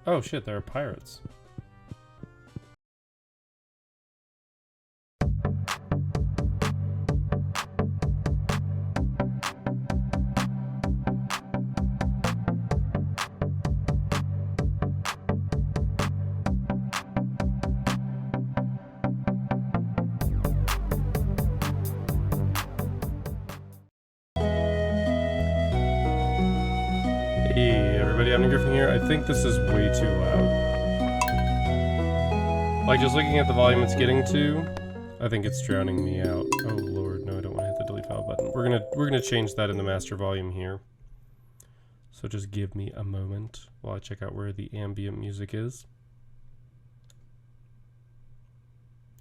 Oh shit, there are pirates. Hey everybody, I'm Griffin here. I think this is way too loud. Like, just looking at the volume it's getting to, I think it's drowning me out. Oh lord, no, I don't want to hit the delete file button. We're gonna change that in the master volume here. So just give me a moment while I check out where the ambient music is.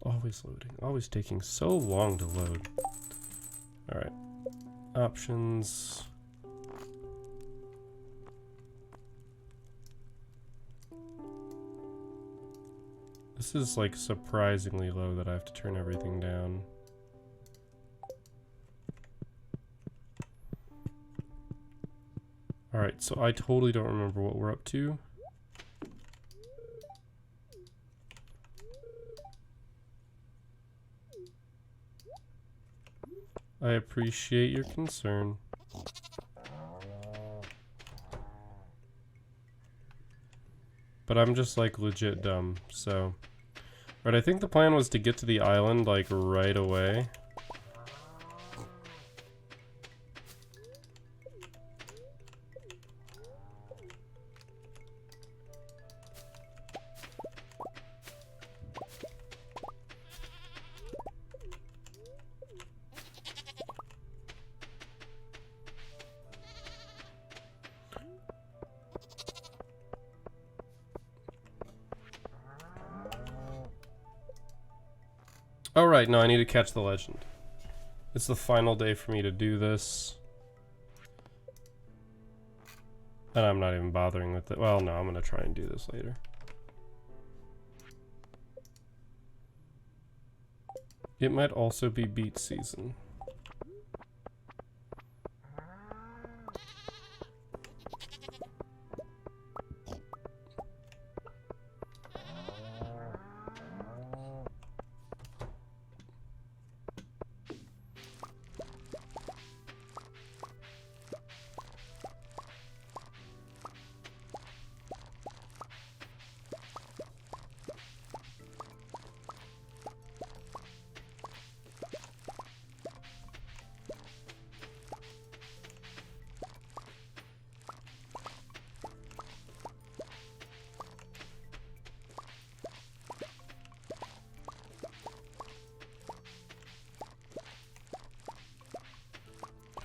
Always loading, always taking so long to load. Alright, options. This is like surprisingly low that I have to turn everything down. Alright, so I totally don't remember what we're up to. I appreciate your concern. But I'm just like legit dumb, so. Right, I think the plan was to get to the island like right away. Oh right, no, I need to catch the legend. It's the final day for me to do this. And I'm not even bothering with it. Well, no, I'm gonna try and do this later. It might also be beat season.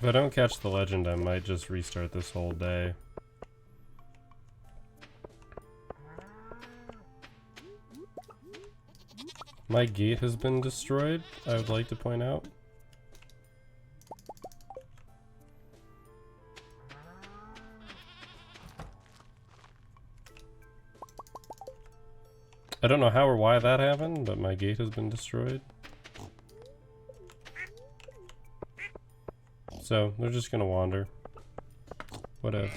If I don't catch the legend, I might just restart this whole day. My gate has been destroyed, I would like to point out. I don't know how or why that happened, but my gate has been destroyed. So, they're just gonna wander. Whatevs.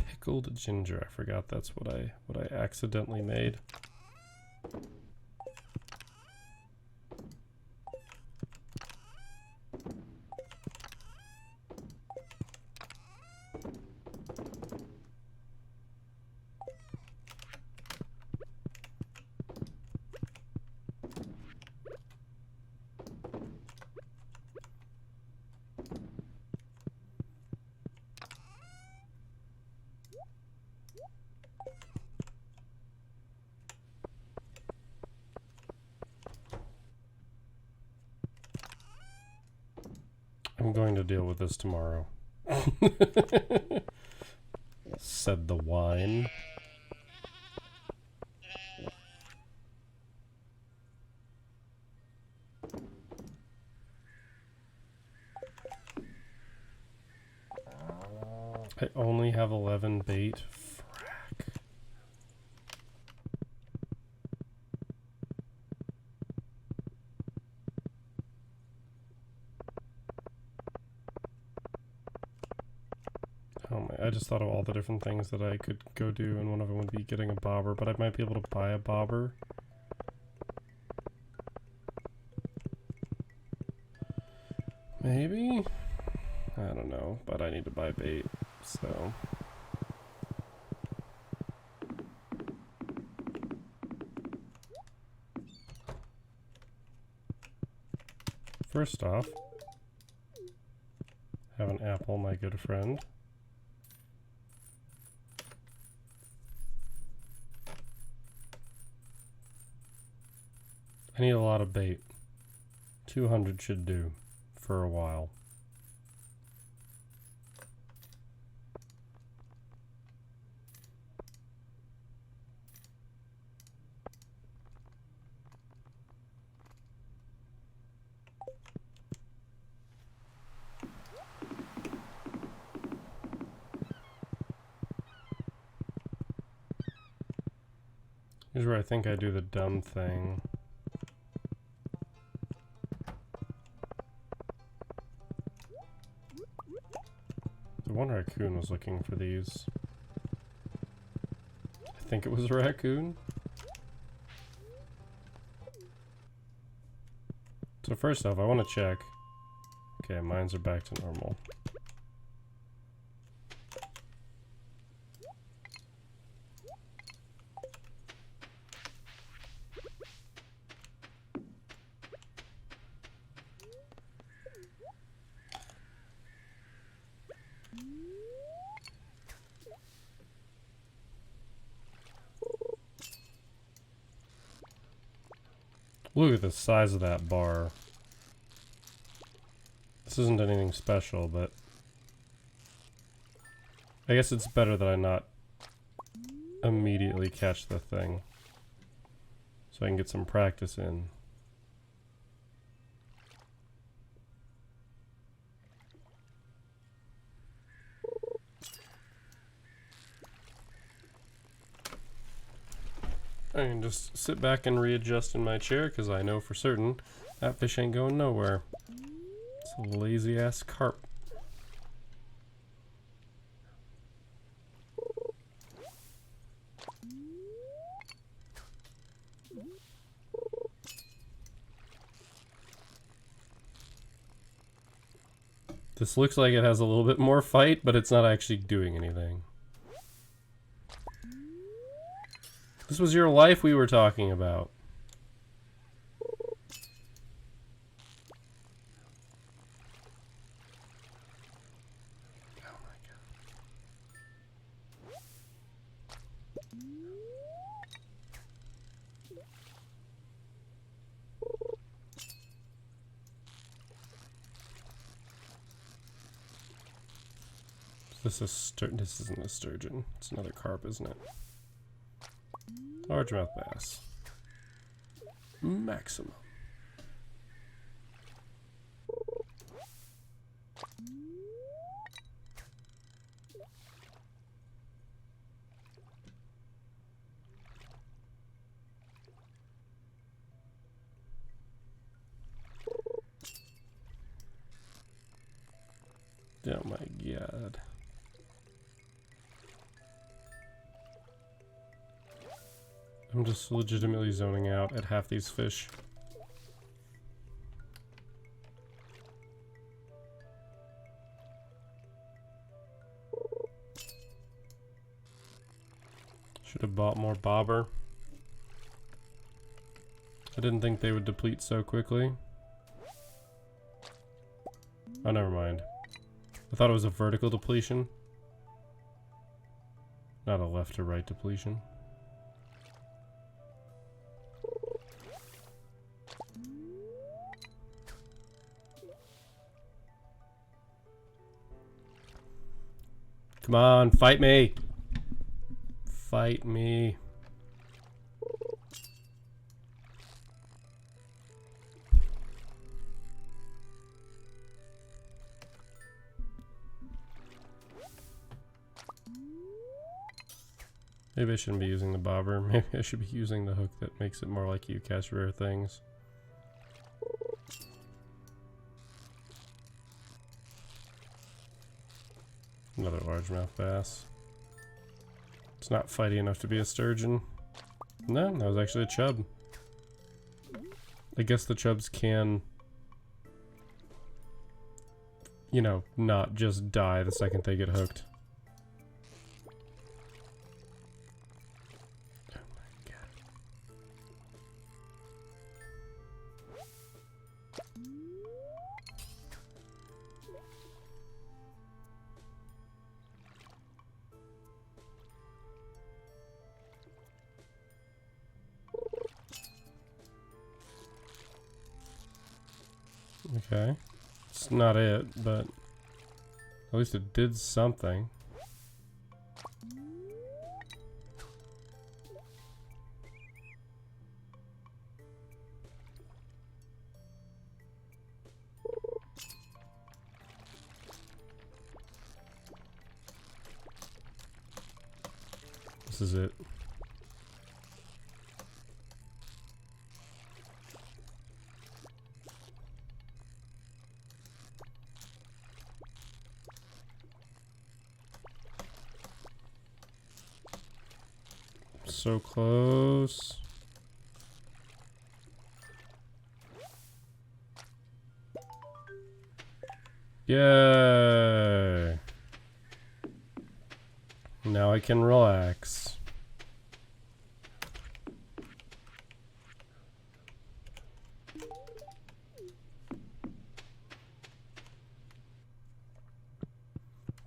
Pickled ginger, I forgot that's what I accidentally made. I'm going to deal with this tomorrow. Said the wine. I only have 11 bait. Frack. Oh my, I just thought of all the different things that I could go do, and one of them would be getting a bobber, but I might be able to buy a bobber. Maybe? I don't know, but I need to buy bait, so... First off, have an apple, my good friend. I need a lot of bait. 200 should do for a while. Here's where I think I do the dumb thing. The one raccoon was looking for these. I think it was a raccoon. So first off, I want to check. Okay, mines are back to normal. Look at the size of that bar. This isn't anything special, but I guess it's better that I not immediately catch the thing, so I can get some practice in. I can just sit back and readjust in my chair because I know for certain that fish ain't going nowhere. It's a lazy ass carp. This looks like it has a little bit more fight, but it's not actually doing anything. This was your life we were talking about. Oh my god. This isn't a sturgeon. It's another carp, isn't it? Largemouth bass. Maximum. Oh my god. I'm just legitimately zoning out at half these fish. Should have bought more bobber. I didn't think they would deplete so quickly. Oh, never mind. I thought it was a vertical depletion, not a left to right depletion. Come on, fight me! Fight me. Maybe I shouldn't be using the bobber. Maybe I should be using the hook that makes it more like you catch rare things. Another largemouth bass. It's not fighty enough to be a sturgeon. No, that was actually a chub. I guess the chubs can, you know, not just die the second they get hooked. Oh my god. Okay. It's not it, but at least it did something. This is it. So close. Yay! Now I can relax.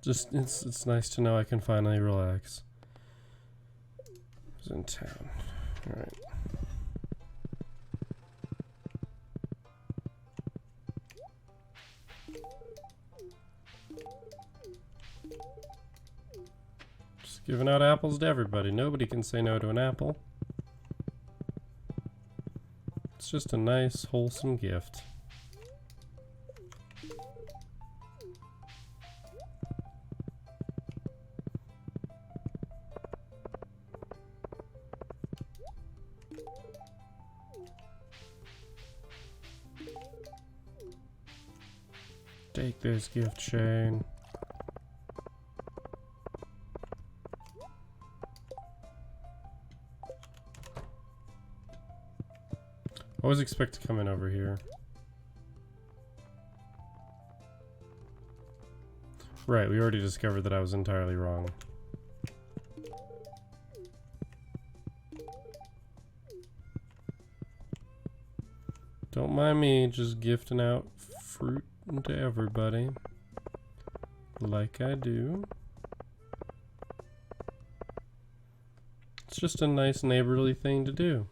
Just, it's nice to know I can finally relax. Who's in town? Alright. Just giving out apples to everybody. Nobody can say no to an apple. It's just a nice, wholesome gift. Take this gift, Shane. Always expect to come in over here. Right, we already discovered that I was entirely wrong. Don't mind me just gifting out fruit to everybody. Like I do. It's just a nice neighborly thing to do.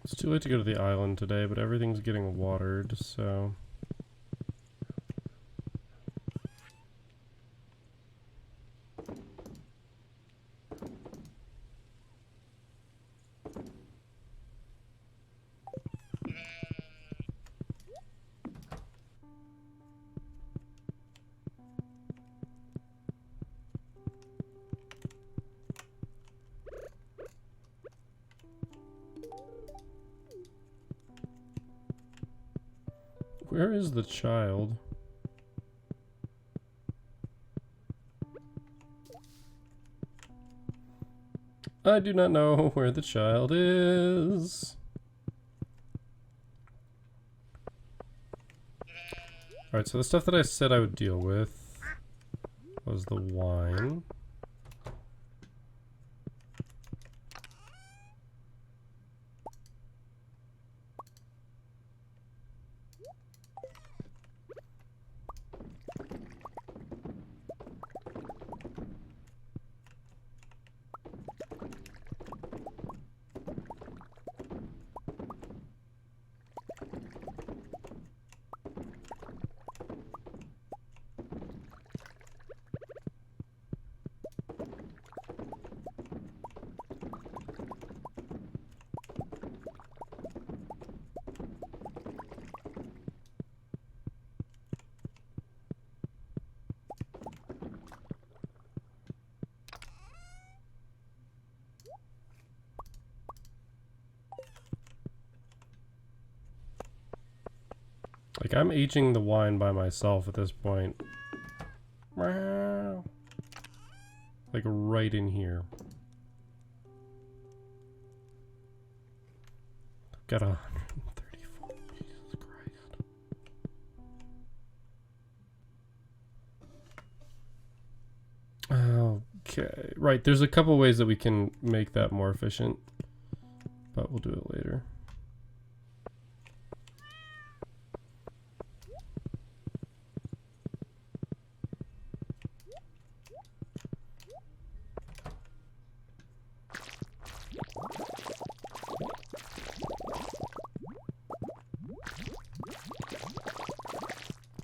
It's too late to go to the island today, but everything's getting watered, so... Where is the child? I do not know where the child is. Alright, so the stuff that I said I would deal with was the wine. Like, I'm aging the wine by myself at this point. Like, right in here. Got 134. Jesus Christ. Okay. Right, there's a couple ways that we can make that more efficient. But we'll do it later.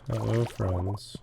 Hello, friends.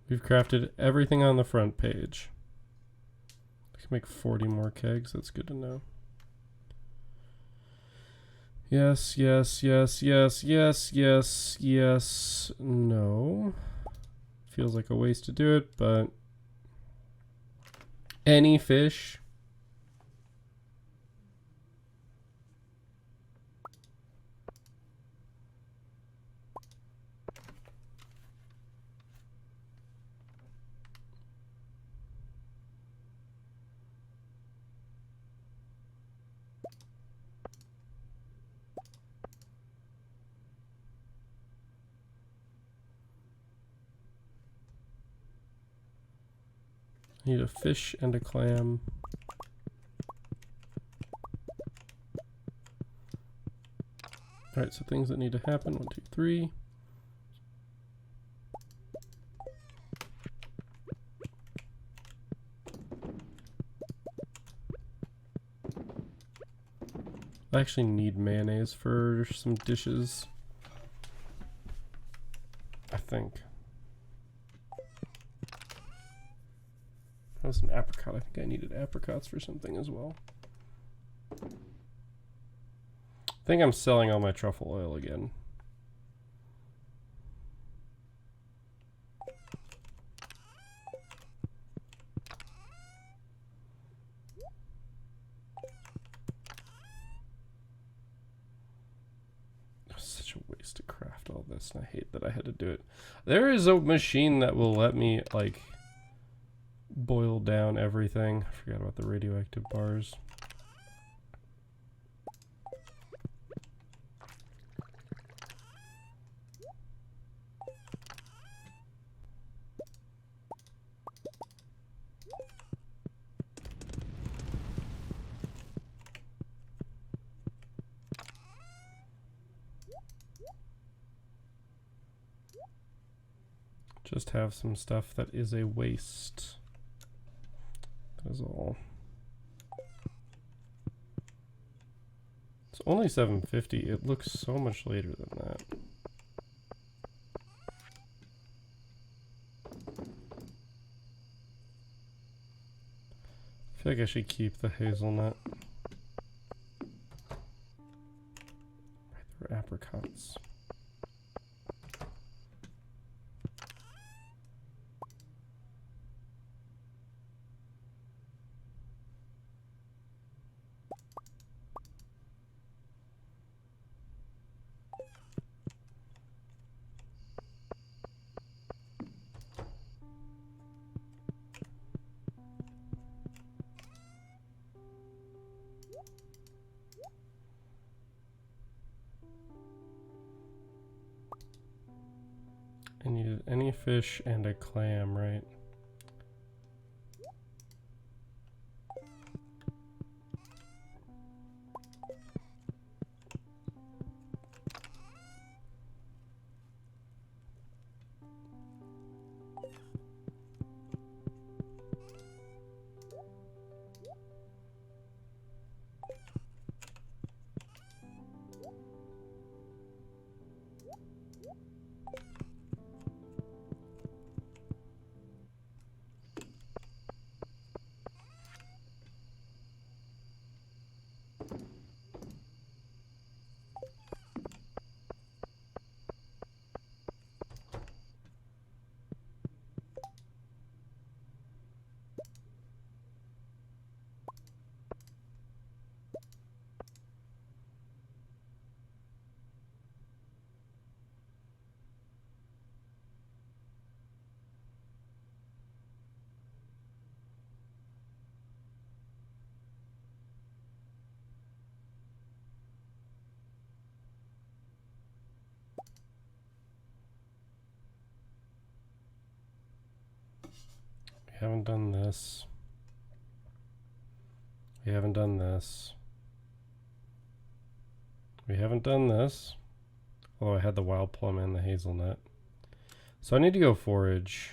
We've crafted everything on the front page. I can make 40 more kegs. That's good to know. Yes, yes, yes, yes, yes, yes, yes, no. Feels like a waste to do it, but any fish. I need a fish and a clam. Alright, so things that need to happen. 1, 2, 3. I actually need mayonnaise for some dishes. I think. That was an apricot. I think I needed apricots for something as well. I think I'm selling all my truffle oil again. Such a waste to craft all this, and I hate that I had to do it. There is a machine that will let me, like, boil down everything. I forgot about the radioactive bars. Just have some stuff that is a waste. That is all. It's only 7:50. It looks so much later than that. I feel like I should keep the hazelnut. Right, there were apricots. I needed any fish and a clam, right? haven't done this. We haven't done this. We haven't done this. Although I had the wild plum and the hazelnut. So I need to go forage.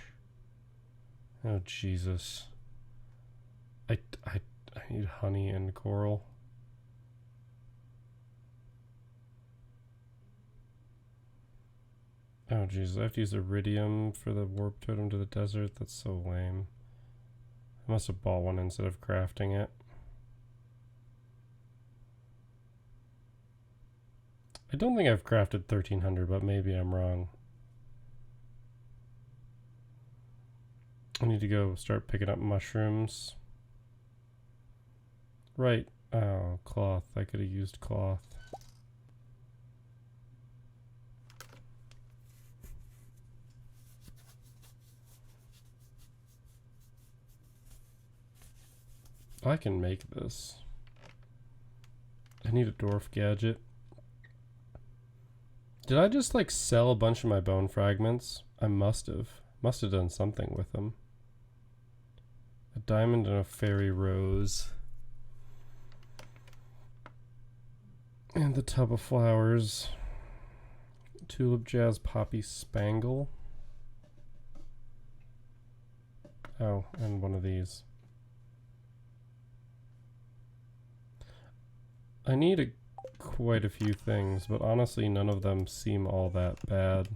Oh, Jesus. I need honey and coral. Oh, Jesus. I have to use iridium for the warp totem to the desert. That's so lame. I must have bought one instead of crafting it. I don't think I've crafted 1300, but maybe I'm wrong. I need to go start picking up mushrooms. Right. Oh, cloth. I could have used cloth. I can make this. I need a dwarf gadget. Did I just like sell a bunch of my bone fragments? I must have. Must have done something with them. A diamond and a fairy rose. And the tub of flowers. Tulip, jazz, poppy, spangle. Oh, and one of these. I need quite a few things, but honestly none of them seem all that bad.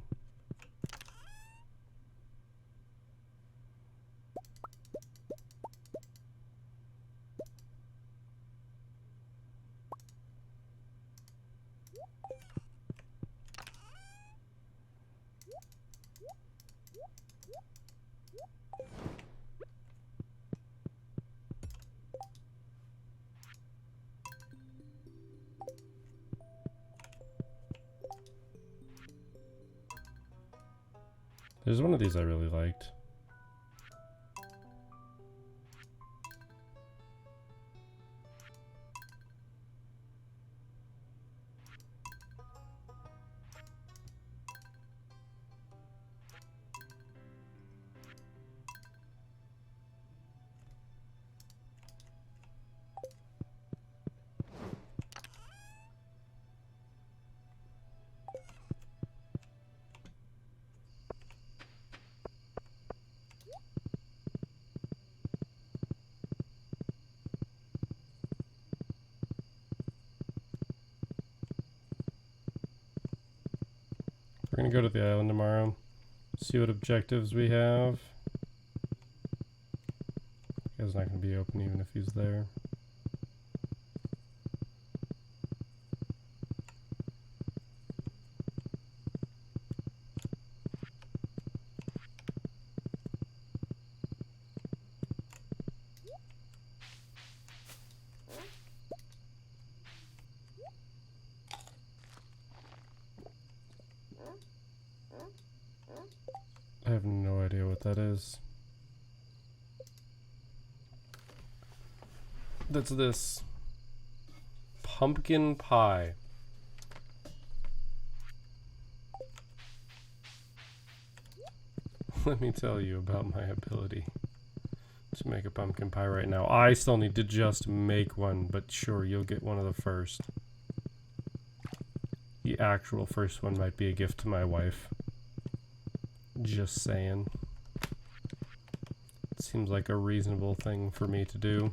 There's one of these I really liked. We're gonna go to the island tomorrow, see what objectives we have. Guy's not gonna be open even if he's there. I have no idea what that is. That's this. Pumpkin pie. Let me tell you about my ability to make a pumpkin pie right now. I still need to just make one, but sure, you'll get one of the first. The actual first one might be a gift to my wife. Just saying. It seems like a reasonable thing for me to do.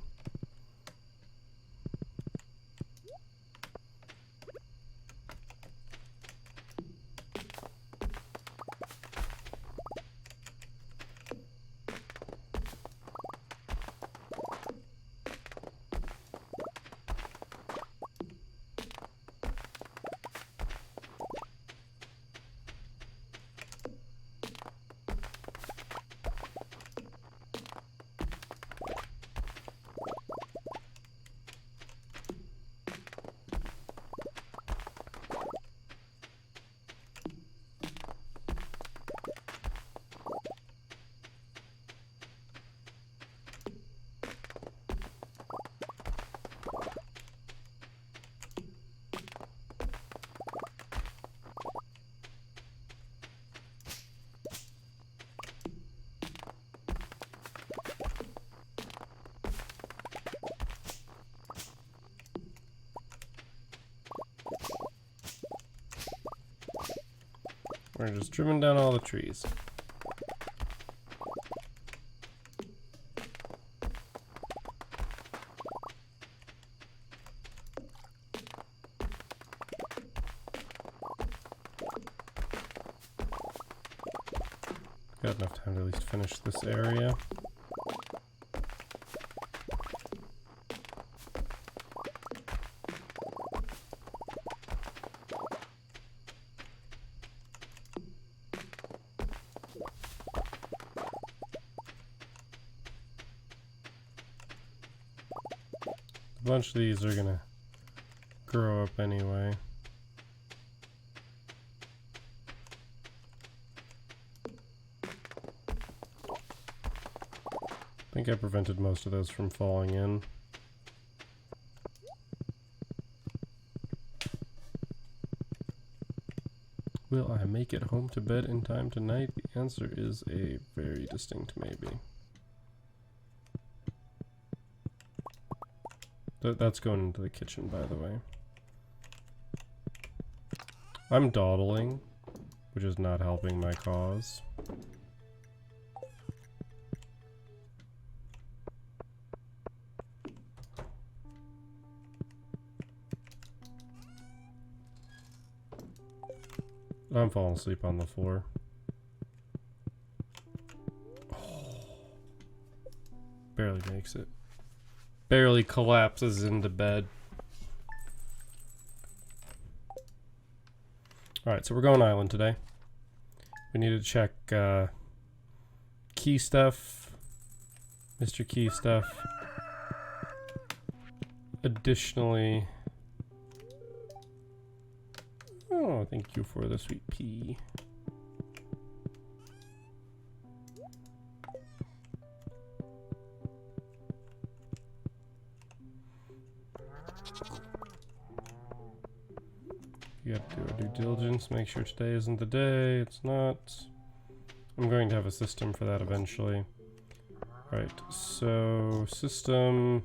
We're just trimming down all the trees. Got enough time to at least finish this area. A bunch of these are gonna grow up anyway. I think I prevented most of those from falling in. Will I make it home to bed in time tonight? The answer is a very distinct maybe. That's going into the kitchen, by the way. I'm dawdling, which is not helping my cause. I'm falling asleep on the floor. Oh, barely makes it. Barely collapses into bed. Alright, so we're going island today. We need to check key stuff. Mr. Key stuff. Additionally... Oh, thank you for the sweet pea. You have to do a due diligence, make sure today isn't the day. It's not. I'm going to have a system for that eventually. Right, so system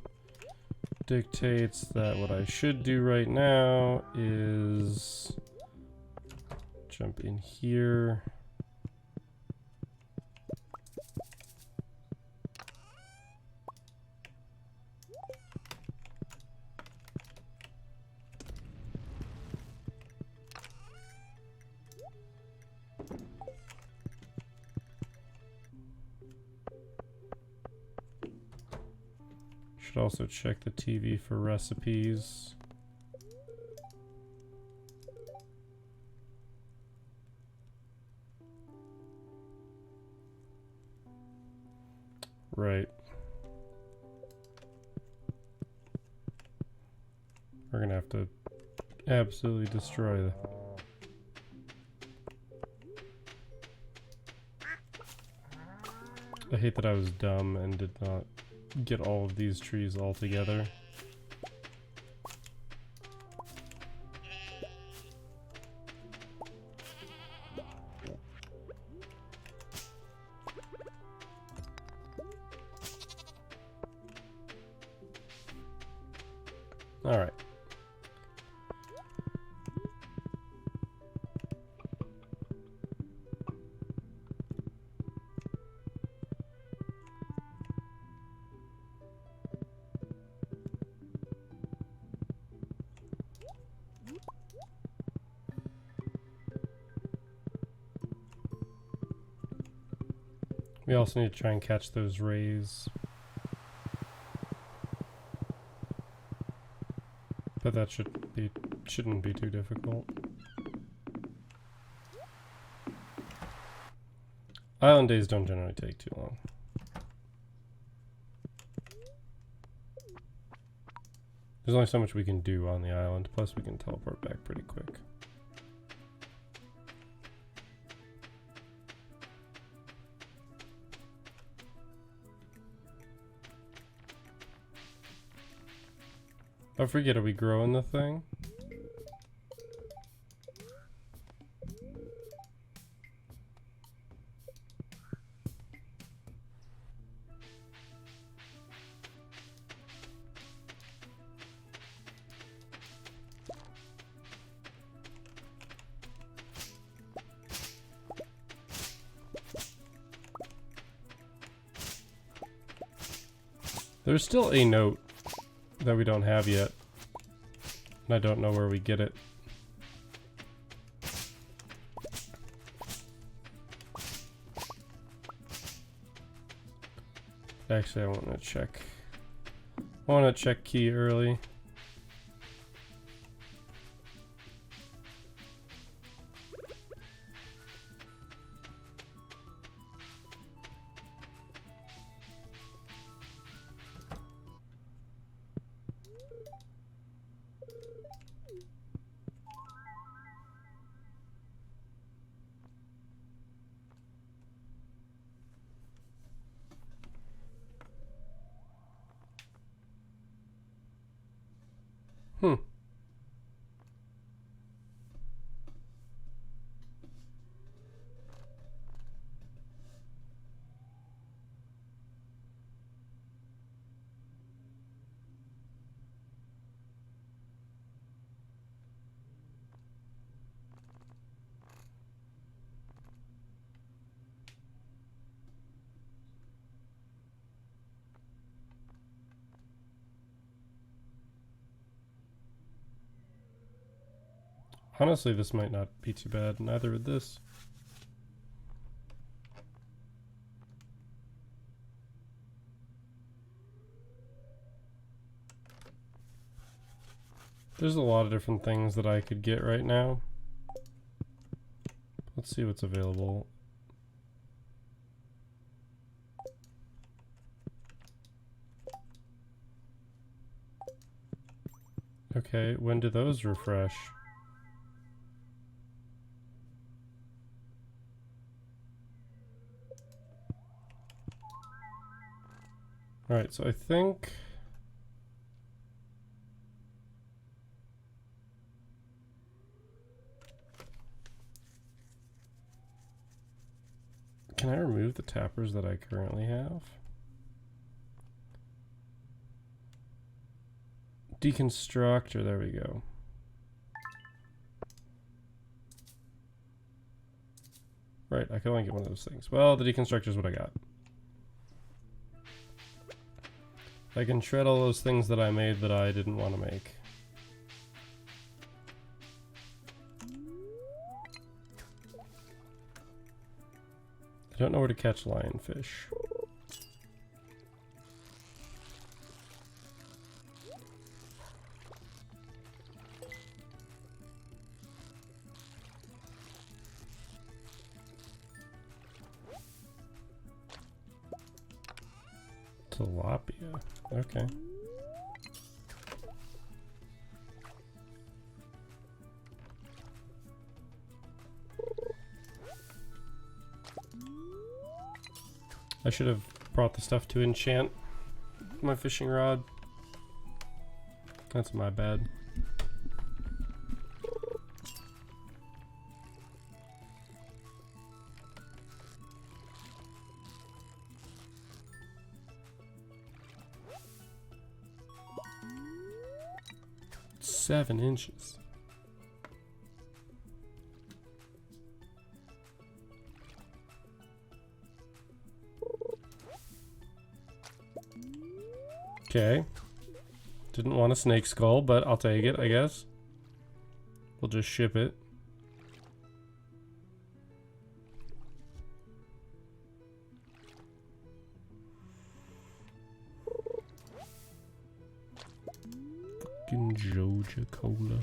dictates that what I should do right now is jump in here. Should also check the TV for recipes. Right. We're gonna have to absolutely destroy the... I hate that I was dumb and did not get all of these trees all together. All right. We also need to try and catch those rays. But that shouldn't be too difficult. Island days don't generally take too long. There's only so much we can do on the island, plus we can teleport back pretty quick. I forget, are we growing the thing? There's still a note that we don't have yet. And I don't know where we get it. Actually, I want to check. I want to check key early. Hmm. Honestly, this might not be too bad. Neither would this. There's a lot of different things that I could get right now. Let's see what's available. Okay, when do those refresh? Alright, so I think... Can I remove the tappers that I currently have? Deconstructor, there we go. Right, I can only get one of those things. Well, the deconstructor is what I got. I can shred all those things that I made that I didn't want to make. I don't know where to catch lionfish. Tilapia. Okay. I should have brought the stuff to enchant my fishing rod. That's my bad. Seven inches. Okay. Didn't want a snake skull, but I'll take it, I guess. We'll just ship it. Fucking Georgia Cola.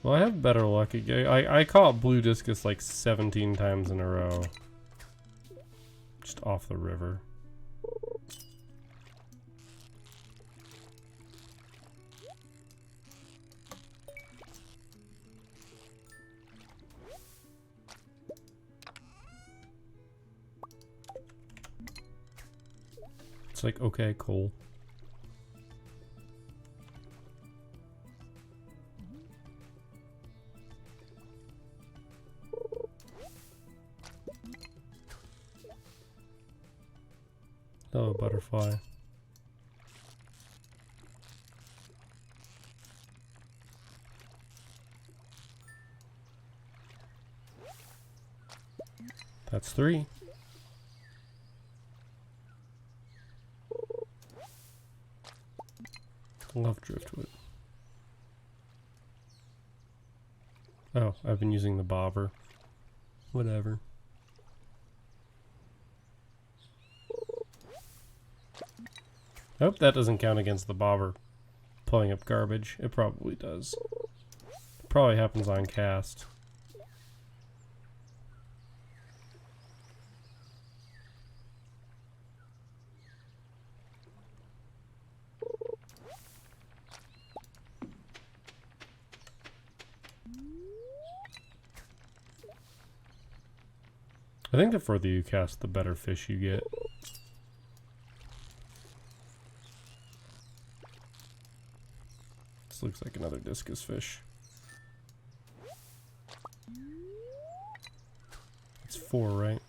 Well, I have better luck. I caught blue discus like 17 times in a row. Just off the river. It's like, okay, cool. Hello, butterfly. That's 3. Love driftwood. Oh, I've been using the bobber. Whatever. Nope, that doesn't count against the bobber pulling up garbage. It probably does. It probably happens on cast. I think the further you cast, the better fish you get. This looks like another discus fish. It's 4, right?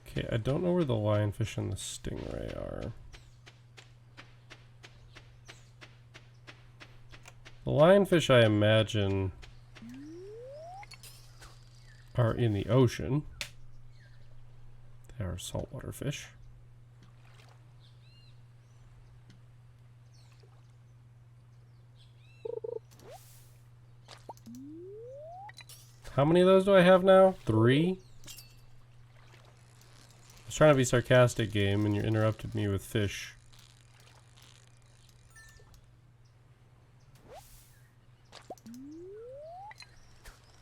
Okay, I don't know where the lionfish and the stingray are. The lionfish, I imagine, are in the ocean. They are saltwater fish. How many of those do I have now? 3? I was trying to be sarcastic, game, and you interrupted me with fish.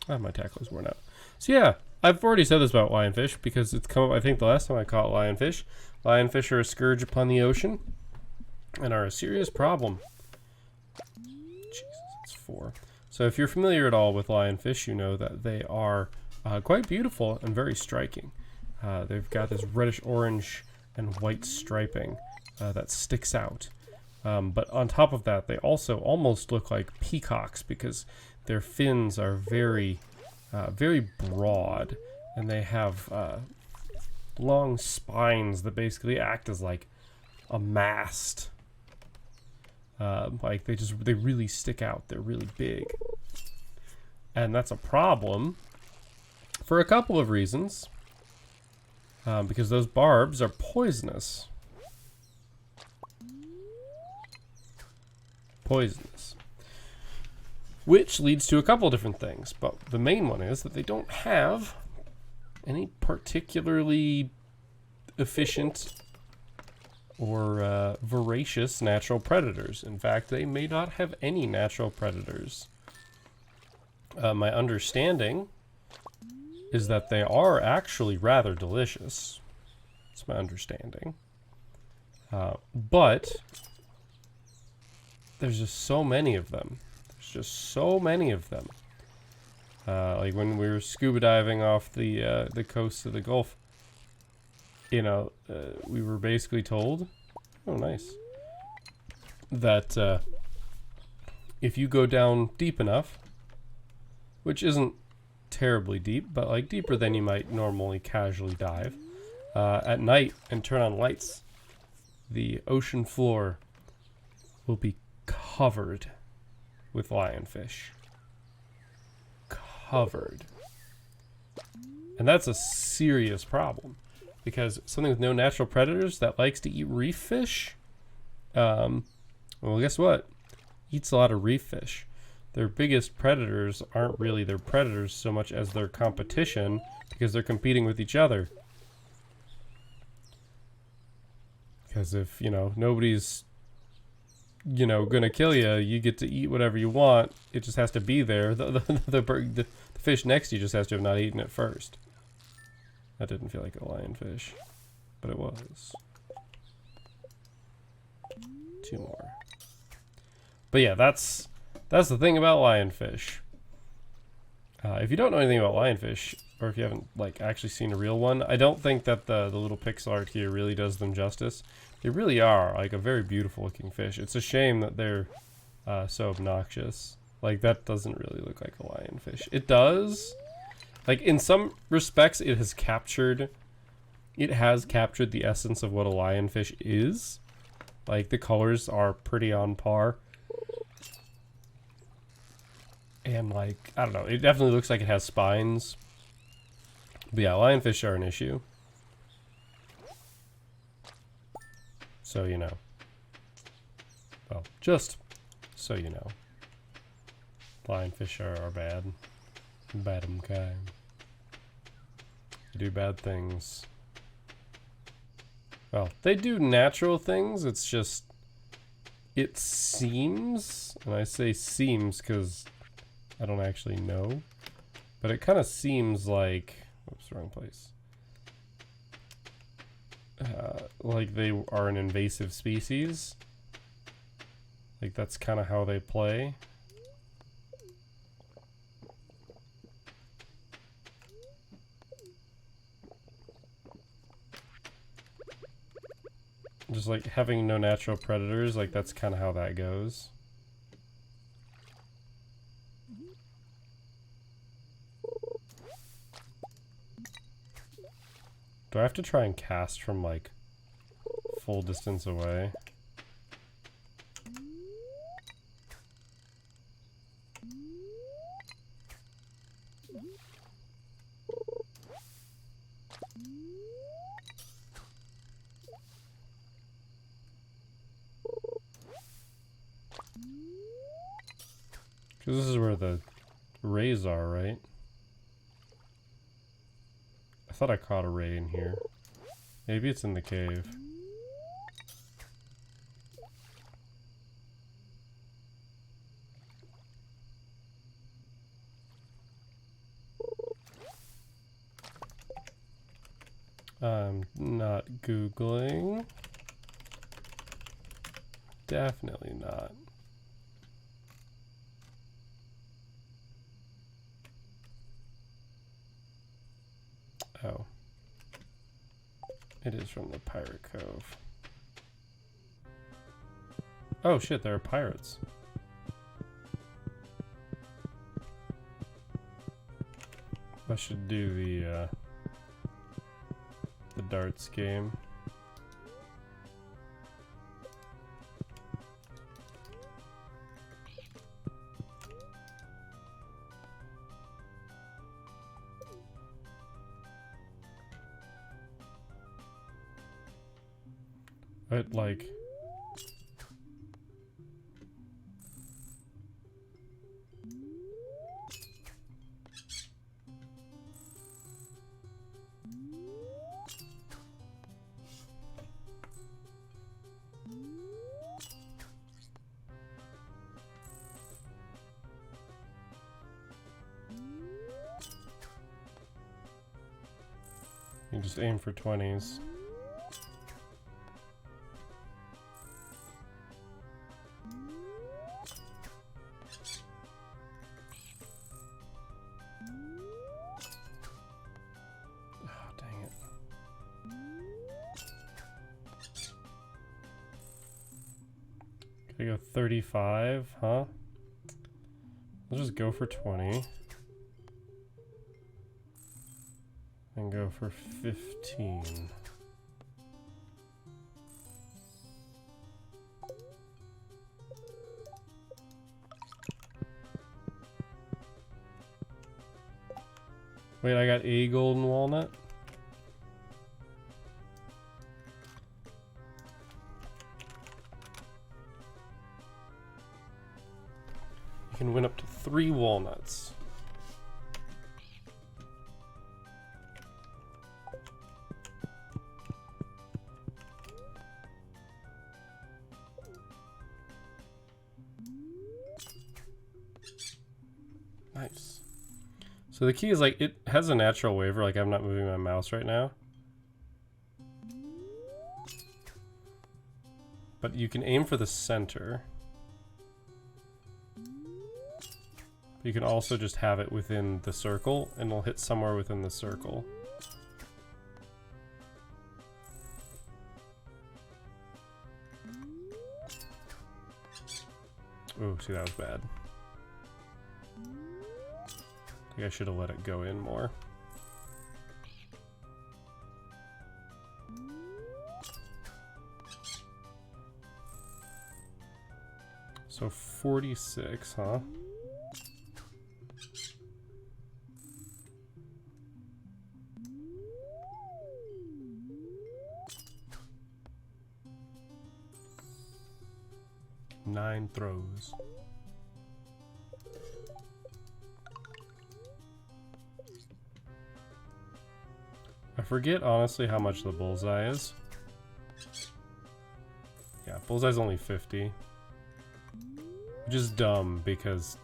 Ah, my tackle is worn out. So yeah, I've already said this about lionfish because it's come up, I think the last time I caught lionfish. Lionfish are a scourge upon the ocean and are a serious problem. Jesus, it's 4. So if you're familiar at all with lionfish, you know that they are quite beautiful and very striking. They've got this reddish orange and white striping that sticks out. But on top of that, they also almost look like peacocks because their fins are very, very broad, and they have long spines that basically act as like a mast. Like they really stick out. They're really big, and that's a problem for a couple of reasons. Because those barbs are poisonous. Which leads to a couple different things, but the main one is that they don't have any particularly efficient or voracious natural predators. In fact, they may not have any natural predators. My understanding is that they are actually rather delicious. That's my understanding. But there's just so many of them. Like when we were scuba diving off the coast of the Gulf, you know, we were basically told, oh nice, that if you go down deep enough, which isn't terribly deep, but like deeper than you might normally casually dive, at night and turn on lights, the ocean floor will be covered with lionfish. Covered. And that's a serious problem, because something with no natural predators that likes to eat reef fish, well, guess what? Eats a lot of reef fish. Their biggest predators aren't really their predators so much as their competition, because they're competing with each other. Because if, you know, nobody's, you know, gonna kill you, you get to eat whatever you want. It just has to be there. The fish next to you just has to have not eaten it first. That didn't feel like a lionfish, but it was. 2 more. But yeah, that's the thing about lionfish. If you don't know anything about lionfish, or if you haven't like actually seen a real one, I don't think that the little pixel art here really does them justice. They really are like a very beautiful looking fish. It's a shame that they're so obnoxious. Like that doesn't really look like a lionfish. It does. Like in some respects, it has captured the essence of what a lionfish is. Like the colors are pretty on par. And like, I don't know, it definitely looks like it has spines. But yeah, lionfish are an issue. So you know. Well, just so you know. Lionfish are bad. Bad kind. They do bad things. Well, they do natural things, it's just... It seems, and I say seems because I don't actually know, but it kind of seems like... Oops, wrong place. Like they are an invasive species. Like that's kind of how they play. Just like having no natural predators, like that's kind of how that goes. Do I have to try and cast from like full distance away? Because this is where the rays are, right? I thought I caught a ray in here. Maybe it's in the cave. I'm not Googling. Definitely not. Oh. It is from the Pirate Cove. Oh shit, there are pirates. I should do the darts game. But like... You just aim for 20s. Oh, dang it. Can I go 35, huh? Let's just go for 20. And go for 15. Wait, I got a golden walnut? You can win up to 3 walnuts. Nice. So the key is like, it has a natural waver, like I'm not moving my mouse right now. But you can aim for the center. But You can also just have it within the circle, and it'll hit somewhere within the circle. Oh, see, that was bad. I think I should have let it go in more. So 46, huh? Nine throws. I forget honestly how much the bullseye is. Yeah, bullseye's only 50. Which is dumb because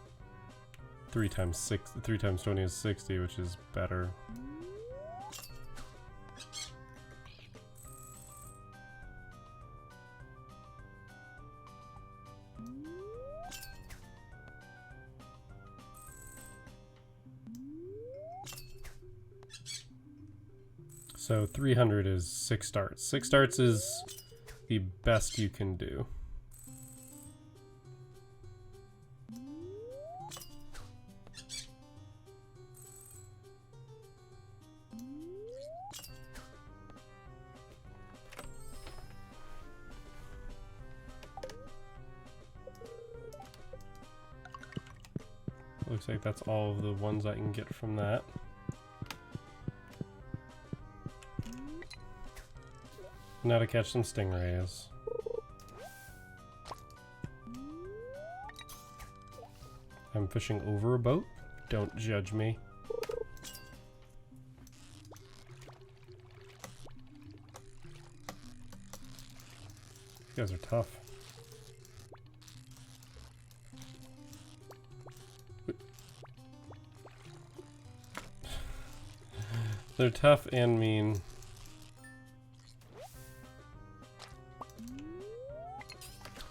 3 times 20 is 60, which is better. So 300 is 6 starts. 6 starts is the best you can do. Looks like that's all of the ones I can get from that. Now to catch some stingrays. I'm fishing over a boat. Don't judge me. You guys are tough. They're tough and mean.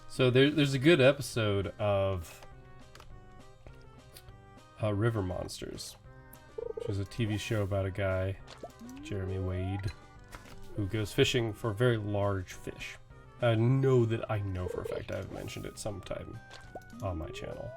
So there's a good episode of River Monsters, which is a TV show about a guy, Jeremy Wade, who goes fishing for very large fish. I know for a fact I've mentioned it sometime on my channel.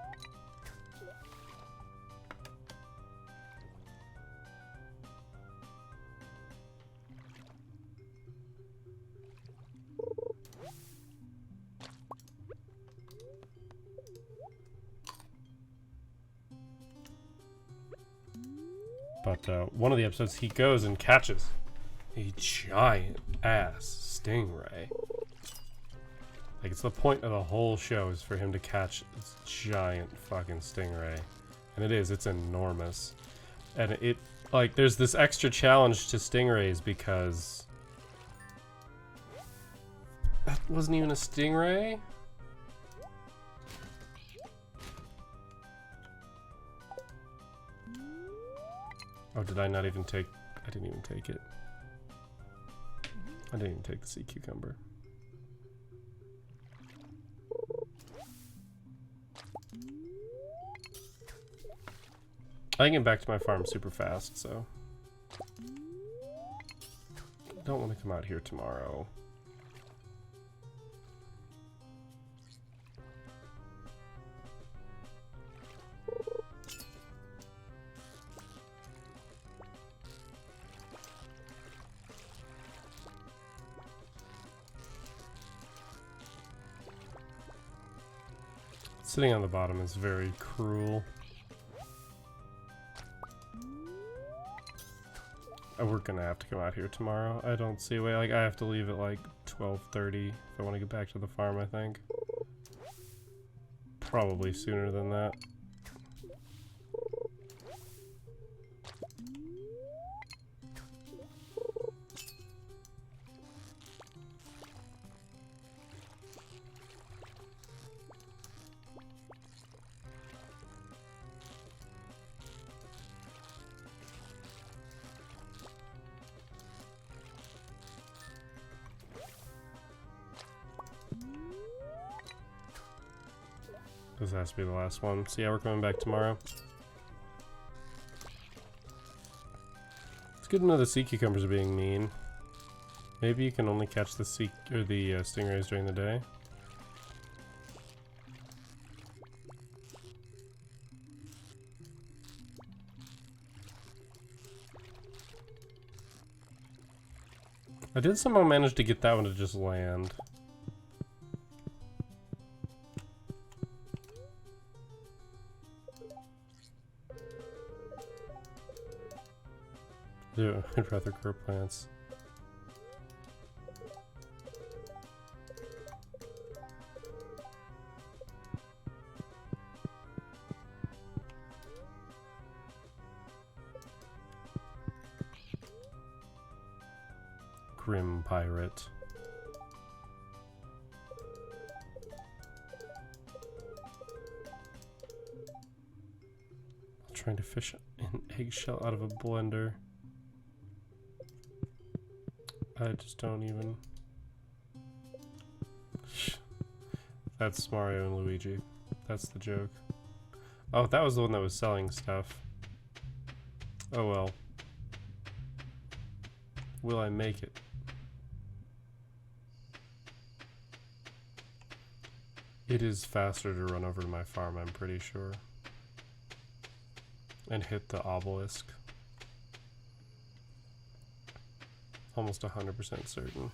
But one of the episodes, he goes and catches a giant ass stingray. Like, it's the point of the whole show is for him to catch this giant fucking stingray. And it's enormous. And it, like, there's this extra challenge to stingrays because... That wasn't even a stingray? Oh, did I not even take... I didn't even take it. I didn't even take the sea cucumber. I can get back to my farm super fast, so... I don't want to come out here tomorrow. Sitting on the bottom is very cruel. We're gonna have to come out here tomorrow. I don't see a way. Like, I have to leave at like 12:30 if I want to get back to the farm, I think. Probably sooner than that. This has to be the last one. So yeah, we're coming back tomorrow. It's good to know the sea cucumbers are being mean. Maybe you can only catch the stingrays during the day. I did somehow manage to get that one to just land. Yeah, I'd rather grow plants. Grim pirate. I'm trying to fish an eggshell out of a blender. I just don't even. That's Mario and Luigi. That's the joke. Oh, that was the one that was selling stuff. Oh well. Will I make it? It is faster to run over to my farm, I'm pretty sure. And hit the obelisk. Almost 100% certain.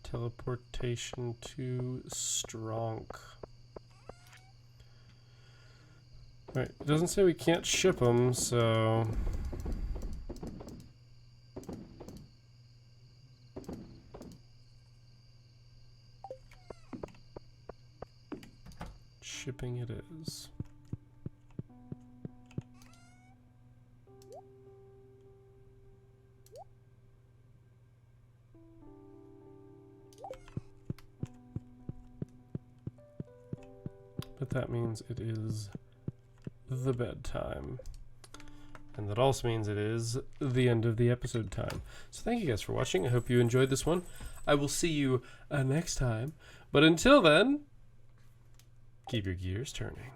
Teleportation to Stronk. Alright, it doesn't say we can't ship them, so... shipping it is. But that means it is the bedtime. And that also means it is the end of the episode time. So thank you guys for watching. I hope you enjoyed this one. I will see you next time. But until then, keep your gears turning.